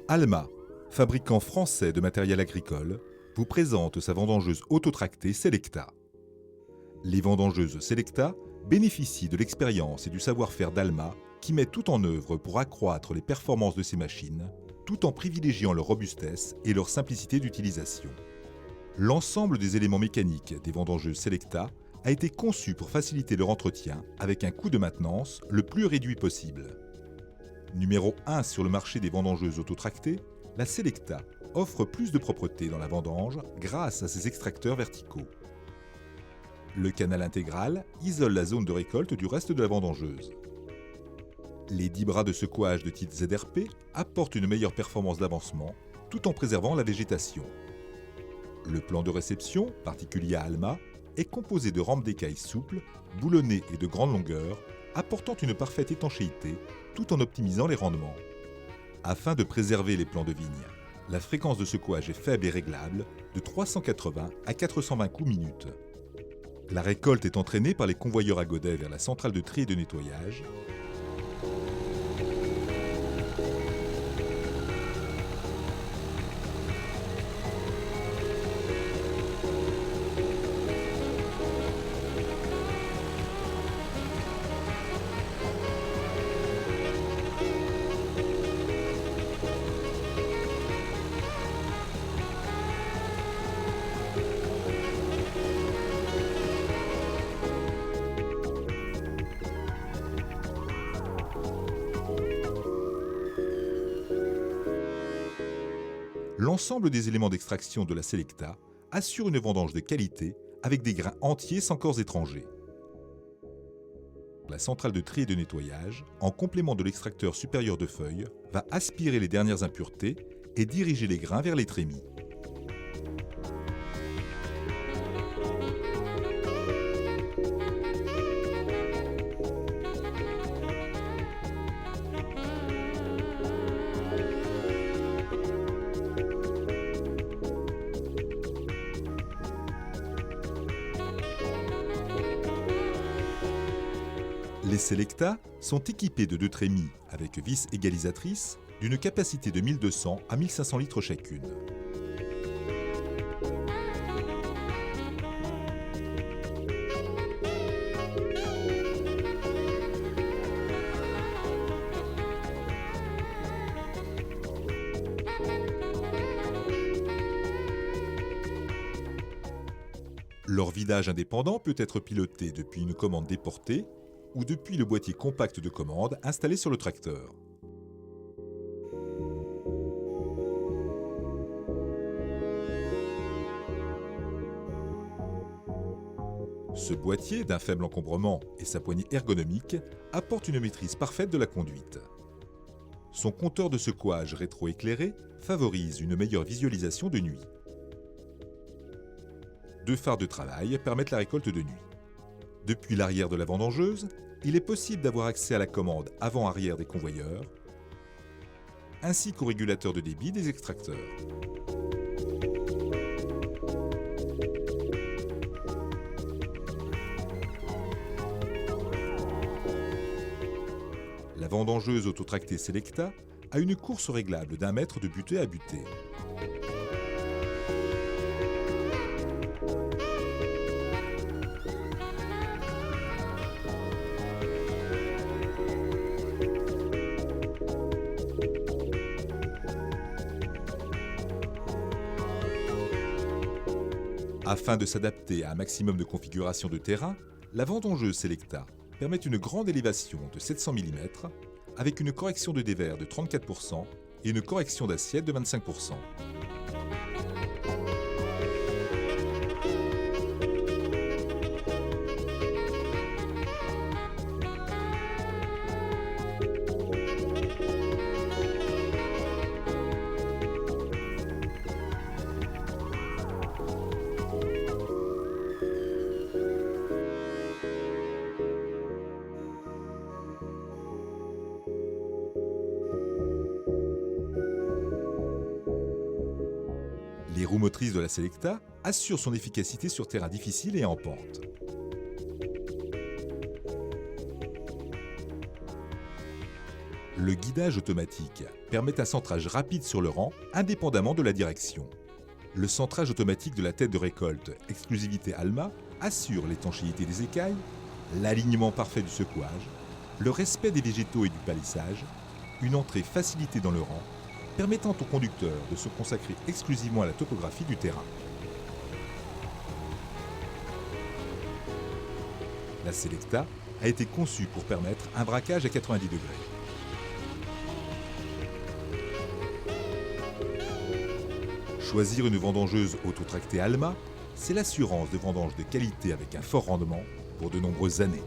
Alma, fabricant français de matériel agricole, vous présente sa vendangeuse autotractée Selecta. Les vendangeuses Selecta bénéficient de l'expérience et du savoir-faire d'Alma qui met tout en œuvre pour accroître les performances de ces machines, tout en privilégiant leur robustesse et leur simplicité d'utilisation. L'ensemble des éléments mécaniques des vendangeuses Selecta a été conçu pour faciliter leur entretien avec un coût de maintenance le plus réduit possible. Numéro 1 sur le marché des vendangeuses autotractées, la Selecta offre plus de propreté dans la vendange grâce à ses extracteurs verticaux. Le canal intégral isole la zone de récolte du reste de la vendangeuse. Les 10 bras de secouage de type ZRP apportent une meilleure performance d'avancement tout en préservant la végétation. Le plan de réception, particulier à Alma, est composé de rampes d'écailles souples, boulonnées et de grande longueur, apportant une parfaite étanchéité tout en optimisant les rendements. Afin de préserver les plants de vigne, la fréquence de secouage est faible et réglable de 380 à 420 coups minute. La récolte est entraînée par les convoyeurs à godets vers la centrale de tri et de nettoyage. L'ensemble des éléments d'extraction de la Selecta assure une vendange de qualité avec des grains entiers sans corps étrangers. La centrale de tri et de nettoyage, en complément de l'extracteur supérieur de feuilles, va aspirer les dernières impuretés et diriger les grains vers les trémies. Les Selecta sont équipés de 2 trémies avec vis égalisatrices d'une capacité de 1200 à 1500 litres chacune. Leur vidage indépendant peut être piloté depuis une commande déportée ou depuis le boîtier compact de commande installé sur le tracteur. Ce boîtier, d'un faible encombrement et sa poignée ergonomique, apporte une maîtrise parfaite de la conduite. Son compteur de secouage rétroéclairé favorise une meilleure visualisation de nuit. 2 phares de travail permettent la récolte de nuit. Depuis l'arrière de la vendangeuse, il est possible d'avoir accès à la commande avant-arrière des convoyeurs, ainsi qu'au régulateur de débit des extracteurs. La vendangeuse autotractée Selecta a une course réglable d'1 mètre de butée à butée. Afin de s'adapter à un maximum de configuration de terrain, la vendangeuse Selecta permet une grande élévation de 700 mm avec une correction de dévers de 34% et une correction d'assiette de 25%. Les roues motrices de la Selecta assurent son efficacité sur terrain difficile et en pente. Le guidage automatique permet un centrage rapide sur le rang, indépendamment de la direction. Le centrage automatique de la tête de récolte, exclusivité Alma, assure l'étanchéité des écailles, l'alignement parfait du secouage, le respect des végétaux et du palissage, une entrée facilitée dans le rang, permettant au conducteur de se consacrer exclusivement à la topographie du terrain. La Selecta a été conçue pour permettre un braquage à 90 degrés. Choisir une vendangeuse autotractée Alma, c'est l'assurance de vendanges de qualité avec un fort rendement pour de nombreuses années.